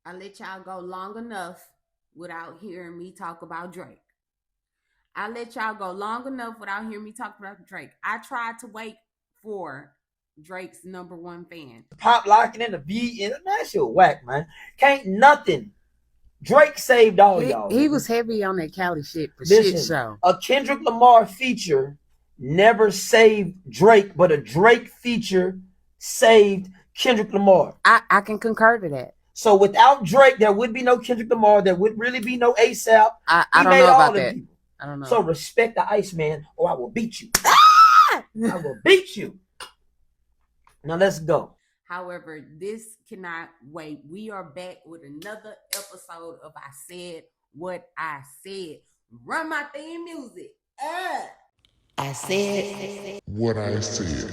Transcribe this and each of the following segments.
I let y'all go long enough without hearing me talk about Drake. I let y'all go long enough without hearing me talk about Drake. I tried to wait for Drake's number one fan. Pop locking in the beat, and that shit whack, man. Can't nothing. Drake saved all y'all. He was heavy on that Cali shit for Listen, shit show. A Kendrick Lamar feature never saved Drake, but a Drake feature saved Kendrick Lamar. I can concur to that. So without Drake, there would be no Kendrick Lamar. There would really be no ASAP. I don't know about that. People. I don't know. So respect the Iceman, or I will beat you. I will beat you. Now let's go. However, this cannot wait. We are back with another episode of I Said What I Said. Run my theme music. I said what I said.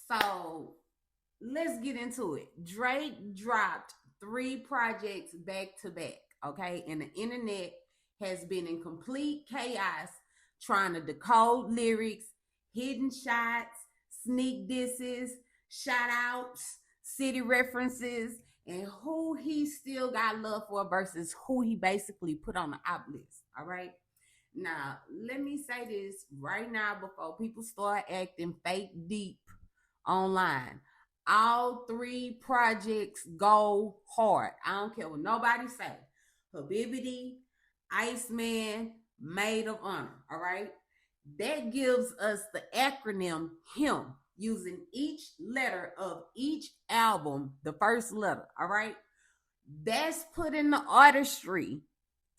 So let's get into it. Drake dropped 3 projects back to back, okay? And the internet has been in complete chaos trying to decode lyrics, hidden shots, sneak disses, shout outs, city references, and who he still got love for versus who he basically put on the out list, all right? Now, let me say this right now before people start acting fake deep online. All 3 projects go hard. I don't care what nobody say. Habibiti, ICEMAN, MAID of HONOUR, all right? That gives us the acronym HIM, using each letter of each album, the first letter, all right? That's putting the artistry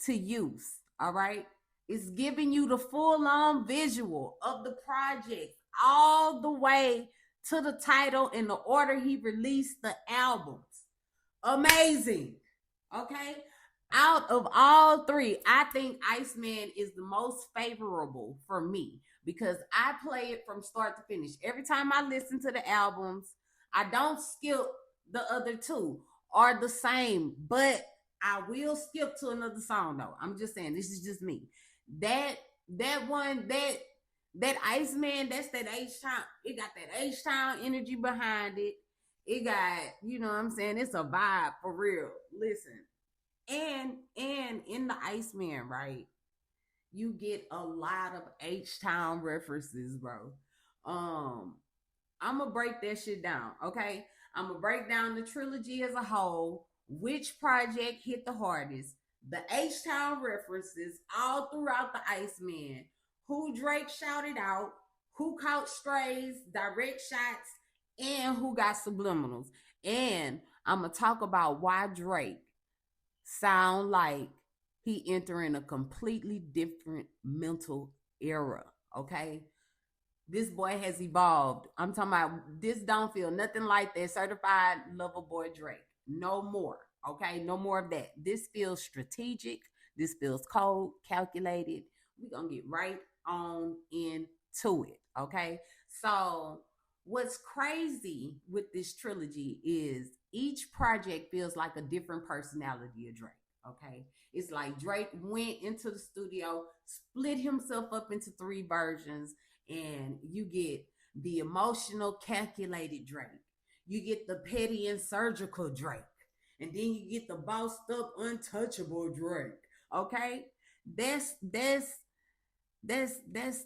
to use, all right? It's giving you the full-on visual of the project all the way to the title in the order he released the albums. Amazing. Okay? Out of all 3, I think ICEMAN is the most favorable for me because I play it from start to finish. Every time I listen to the albums, I don't skip the other 2 are the same, but I will skip to another song though. I'm just saying, this is just me. That ICEMAN, that's that H-Town. It got that H-Town energy behind it. It got, you know what I'm saying? It's a vibe for real. Listen. And in the ICEMAN, right, you get a lot of H-Town references, bro. I'm gonna break that shit down, okay? I'm gonna break down the trilogy as a whole, which project hit the hardest, the H-Town references all throughout the ICEMAN, who Drake shouted out, who caught strays, direct shots, and who got subliminals. And I'm going to talk about why Drake sound like he entering a completely different mental era, okay? This boy has evolved. I'm talking about this don't feel nothing like that certified lover boy Drake. No more, okay? No more of that. This feels strategic. This feels cold, calculated. We're going to get right on into it, okay? So what's crazy with this trilogy is each project feels like a different personality of Drake, okay? It's like Drake went into the studio, split himself up into 3 versions, and you get the emotional, calculated Drake. You get the petty and surgical Drake. And then you get the bossed up, untouchable Drake, okay? That's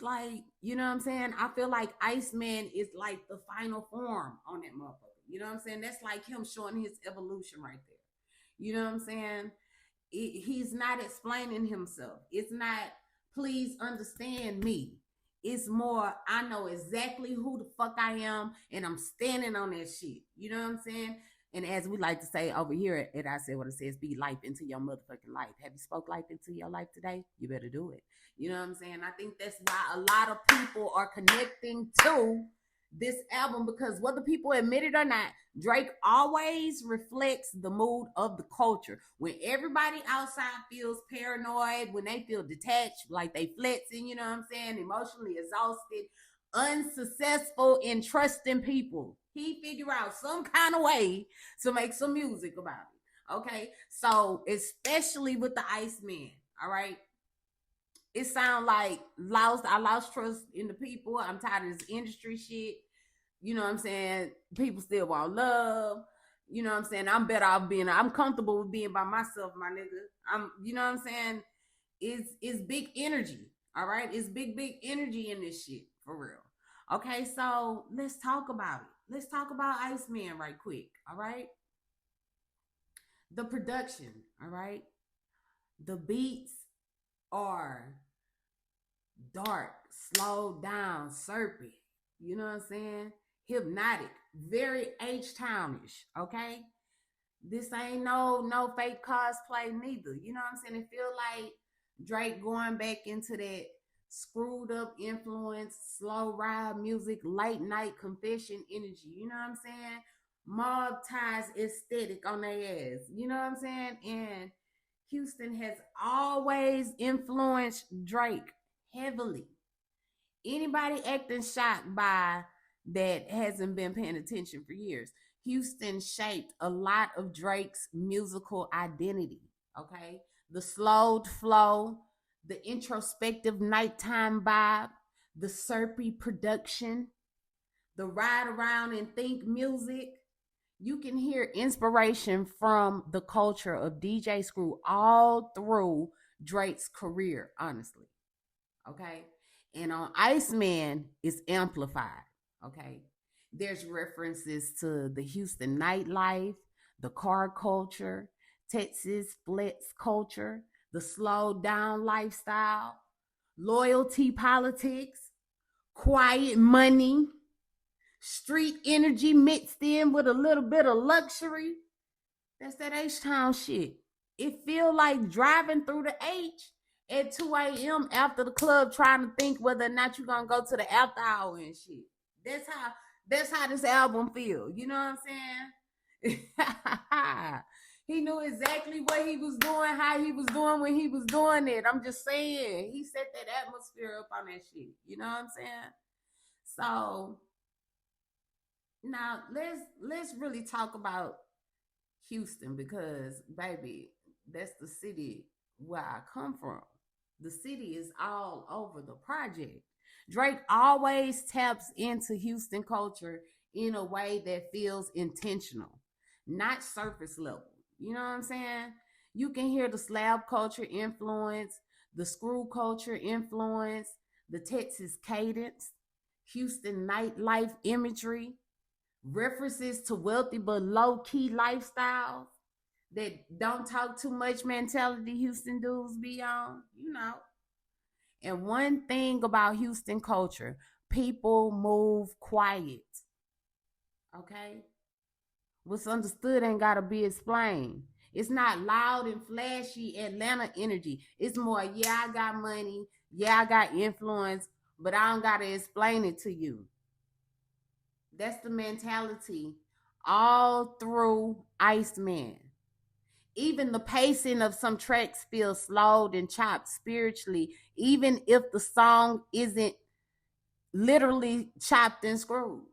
like, you know what I'm saying? I feel like ICEMAN is like the final form on that motherfucker. You know what I'm saying? That's like him showing his evolution right there. You know what I'm saying? He's not explaining himself. It's not, please understand me. It's more, I know exactly who the fuck I am, and I'm standing on that shit. You know what I'm saying? And as we like to say over here at I Said What I Said, speak life into your motherfucking life. Have you spoke life into your life today? You better do it. You know what I'm saying? I think that's why a lot of people are connecting to this album, because whether people admit it or not, Drake always reflects the mood of the culture. When everybody outside feels paranoid, when they feel detached, like they flexing, you know what I'm saying, emotionally exhausted, unsuccessful in trusting people, he figure out some kind of way to make some music about it. Okay, so especially with the Iceman, all right. It sounds like I lost trust in the people. I'm tired of this industry shit. You know what I'm saying? People still want love. You know what I'm saying? I'm comfortable with being by myself, my nigga. You know what I'm saying? It's big energy. All right. It's big energy in this shit for real. Okay, so let's talk about it. Let's talk about Iceman right quick. All right. The production, all right. The beats are dark, slowed down, serpy. You know what I'm saying? Hypnotic, very H-Townish, okay? This ain't no fake cosplay neither. You know what I'm saying? It feel like Drake going back into that screwed up influence, slow ride music, late night confession energy. You know what I'm saying? Mob ties aesthetic on their ass. You know what I'm saying? And Houston has always influenced Drake heavily. Anybody acting shocked by that hasn't been paying attention for years. Houston shaped a lot of Drake's musical identity. Okay. The slowed flow, the introspective nighttime vibe, the syrupy production, the ride around and think music. You can hear inspiration from the culture of DJ Screw all through Drake's career, honestly. Okay. And on Iceman, it's amplified. Okay. There's references to the Houston nightlife, the car culture, Texas flex culture, the slowed down lifestyle, loyalty politics, quiet money, street energy mixed in with a little bit of luxury. That's that H-Town shit. It feel like driving through the H at 2 a.m. after the club trying to think whether or not you're gonna go to the after hour and shit. That's how this album feel. You know what I'm saying? He knew exactly what he was doing, how he was doing when he was doing it. I'm just saying. He set that atmosphere up on that shit. You know what I'm saying? So now let's really talk about Houston because baby, that's the city where I come from. The city is all over the project. Drake always taps into Houston culture in a way that feels intentional, not surface level. You know what I'm saying? You can hear the slab culture influence, the screw culture influence, the Texas cadence, Houston nightlife imagery, references to wealthy but low key lifestyles that don't talk too much mentality Houston dudes be on, you know. And one thing about Houston culture, people move quiet. Okay? What's understood ain't gotta be explained. It's not loud and flashy Atlanta energy. It's more, yeah, I got money, yeah, I got influence, but I don't gotta explain it to you. That's the mentality all through Iceman. Even the pacing of some tracks feels slowed and chopped spiritually, even if the song isn't literally chopped and screwed.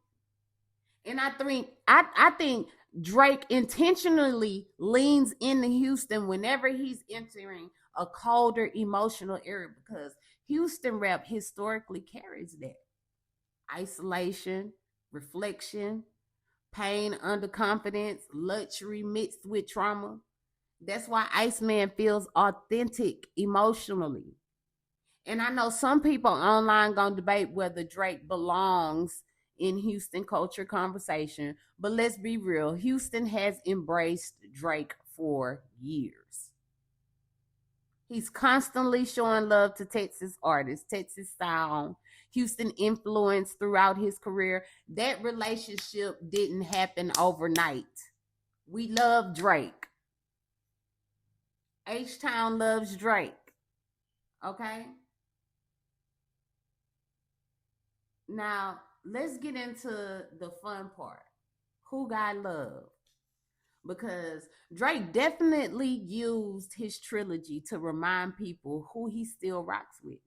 And I think Drake intentionally leans into Houston whenever he's entering a colder emotional area because Houston rap historically carries that isolation, reflection, pain under confidence, luxury mixed with trauma. That's why Iceman feels authentic emotionally. And I know some people online gonna debate whether Drake belongs in Houston culture conversation, but let's be real. Houston has embraced Drake for years. He's constantly showing love to Texas artists, Texas sound, Houston influence throughout his career. That relationship didn't happen overnight. We love Drake. H Town loves Drake. Okay? Now, let's get into the fun part. Who got love? Because Drake definitely used his trilogy to remind people who he still rocks with.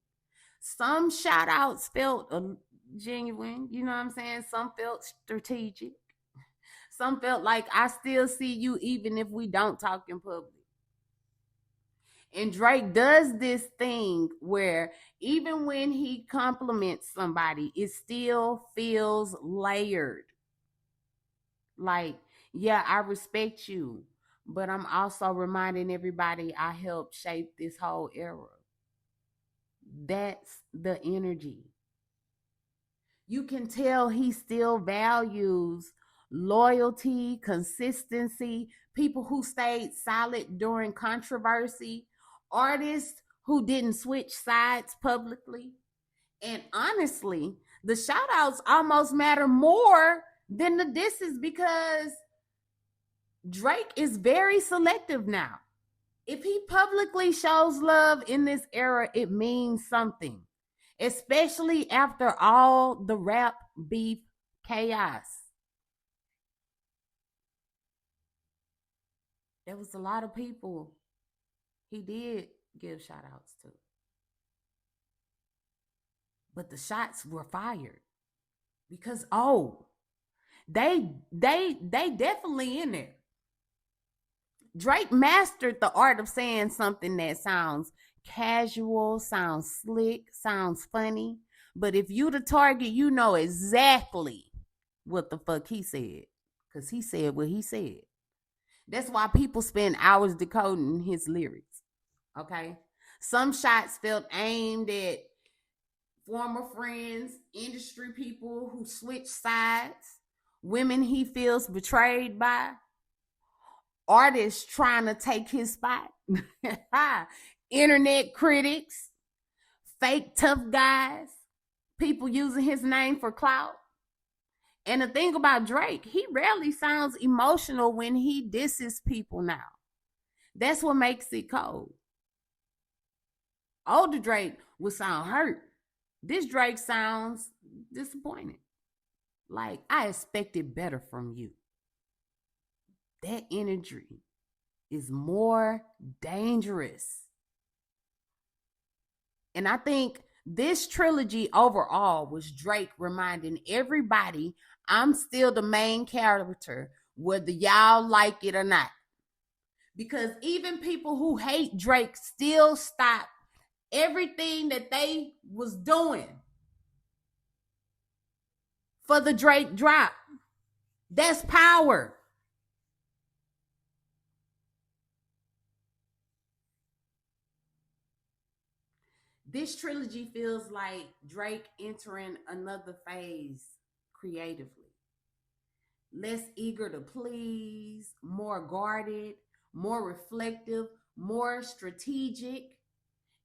Some shout outs felt genuine, you know what I'm saying? Some felt strategic. Some felt like I still see you even if we don't talk in public. And Drake does this thing where even when he compliments somebody, it still feels layered. Like, yeah, I respect you, but I'm also reminding everybody I helped shape this whole era. That's the energy. You can tell he still values loyalty, consistency, people who stayed solid during controversy, artists who didn't switch sides publicly. And honestly, the shout outs almost matter more than the disses because Drake is very selective now. If he publicly shows love in this era, it means something, especially after all the rap beef chaos. There was a lot of people he did give shout outs to, but the shots were fired because they definitely in there. Drake mastered the art of saying something that sounds casual, sounds slick, sounds funny. But if you the target, you know exactly what the fuck he said. Because he said what he said. That's why people spend hours decoding his lyrics. Okay? Some shots felt aimed at former friends, industry people who switch sides, women he feels betrayed by, artists trying to take his spot, internet critics, fake tough guys, people using his name for clout. And the thing about Drake, he rarely sounds emotional when he disses people now. That's what makes it cold. Older Drake would sound hurt. This Drake sounds disappointed. Like, I expected better from you. That energy is more dangerous. And I think this trilogy overall was Drake reminding everybody I'm still the main character, whether y'all like it or not. Because even people who hate Drake still stop everything that they was doing for the Drake drop. That's power. This trilogy feels like Drake entering another phase creatively. Less eager to please, more guarded, more reflective, more strategic.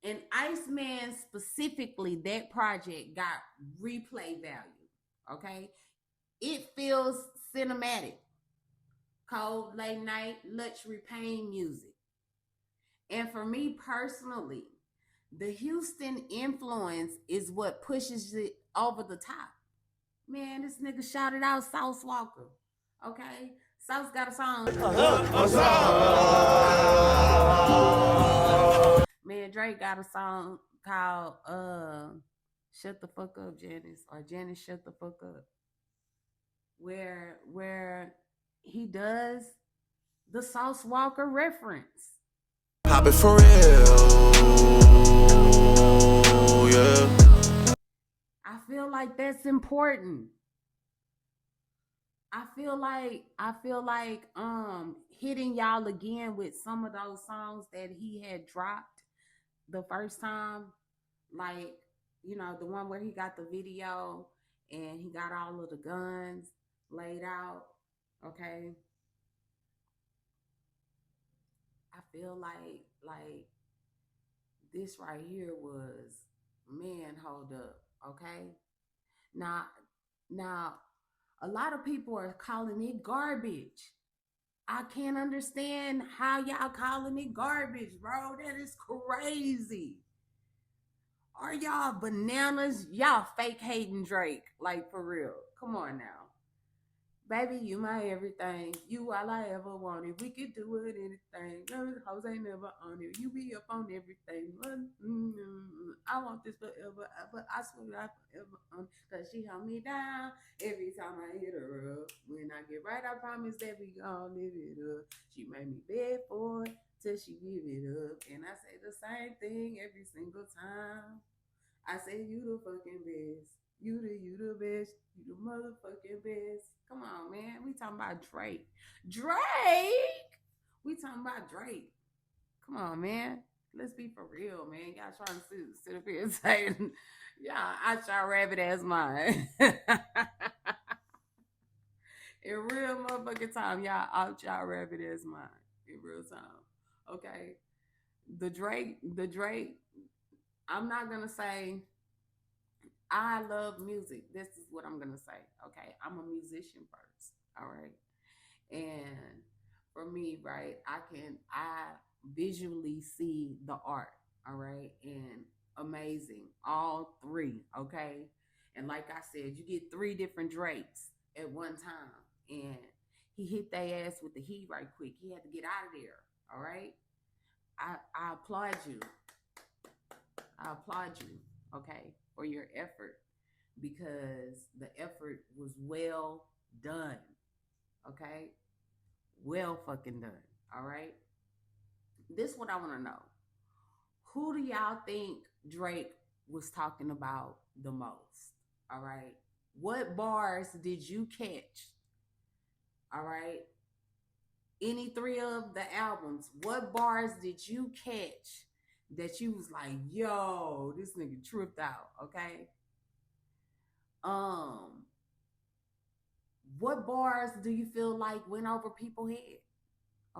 And Iceman specifically, that project got replay value. Okay. It feels cinematic. Cold late night luxury pain music. And for me personally, the Houston influence is what pushes it over the top. Man, this nigga shouted out Sauce Walker. Okay? Sauce got a song. Man, Drake got a song called Shut the Fuck Up, Janice, or Janice Shut the Fuck Up. Where he does the Sauce Walker reference. Pop it for real, yeah. I feel like that's important. I feel like hitting y'all again with some of those songs that he had dropped the first time, like, you know, the one where he got the video and he got all of the guns laid out. Okay. I feel like this right here was, man, hold up. Okay. Now a lot of people are calling it garbage. I can't understand how y'all calling it garbage, bro. That is crazy. Are y'all bananas? Y'all fake hating Drake, like, for real. Come on now. Baby, you my everything. You all I ever wanted. We could do it anything. Those hoes ain't never on it. You be up on everything. I want this forever, but I swear I forever on. Cause she held me down every time I hit her up. When I get right, I promise that we gon' live it up. She made me beg for it till she give it up. And I say the same thing every single time. I say you the fucking best. You the best. You the motherfucking best. Come on, man. We talking about Drake. Drake. We talking about Drake. Come on, man. Let's be for real, man. Y'all trying to sit up here and say, y'all out y'all rabbit ass mind. In real motherfucking time, y'all out y'all rabbit ass mind. In real time. Okay. The Drake, I'm not gonna say I love music. This is what I'm gonna say. Okay, I'm a musician first. All right, and for me, right, I visually see the art. All right, and amazing, all three. Okay, and like I said, you get three different Drakes at one time, and he hit their ass with the heat right quick. He had to get out of there. All right, I applaud you. I applaud you, okay, for your effort, because the effort was well done, okay? Well fucking done, all right? This is what I want to know. Who do y'all think Drake was talking about the most, all right? What bars did you catch, all right? Any three of the albums, what bars did you catch that you was like, yo, this nigga tripped out, okay? What bars do you feel like went over people's head,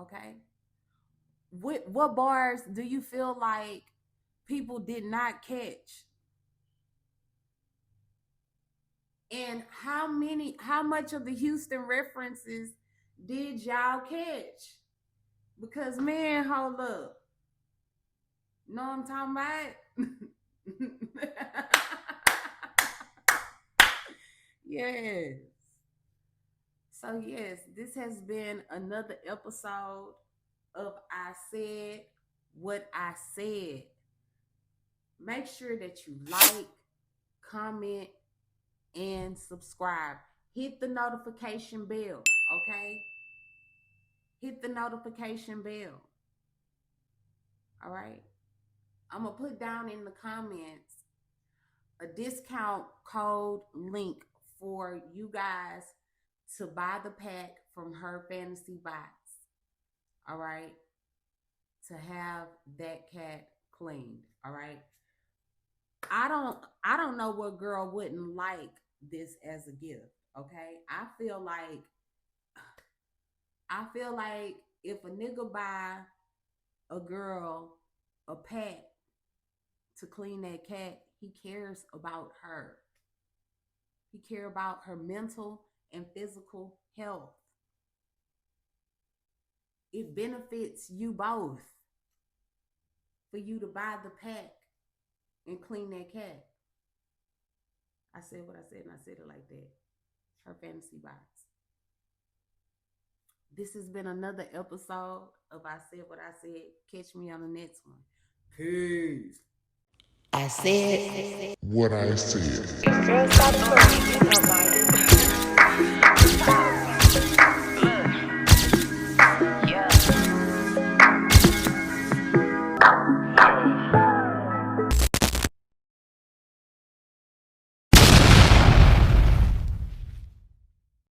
okay? What bars do you feel like people did not catch? And how much of the Houston references did y'all catch? Because, man, hold up. Know what I'm talking about? Yes. So, yes, this has been another episode of I Said What I Said. Make sure that you like, comment, and subscribe. Hit the notification bell, okay? Hit the notification bell. All right? I'm going to put down in the comments a discount code link for you guys to buy the pack from Her Fantasy Box. All right? To have that cat cleaned. All right? I don't know what girl wouldn't like this as a gift. Okay? I feel like if a nigga buy a girl a pack to clean that cat, he cares about her. He cares about her mental and physical health. It benefits you both for you to buy the pack and clean that cat. I said what I said, and I said it like that. Her Fantasy Box. This has been another episode of I Said What I Said. Catch me on the next one. Peace. I said What I said. girl, stop playing. You know,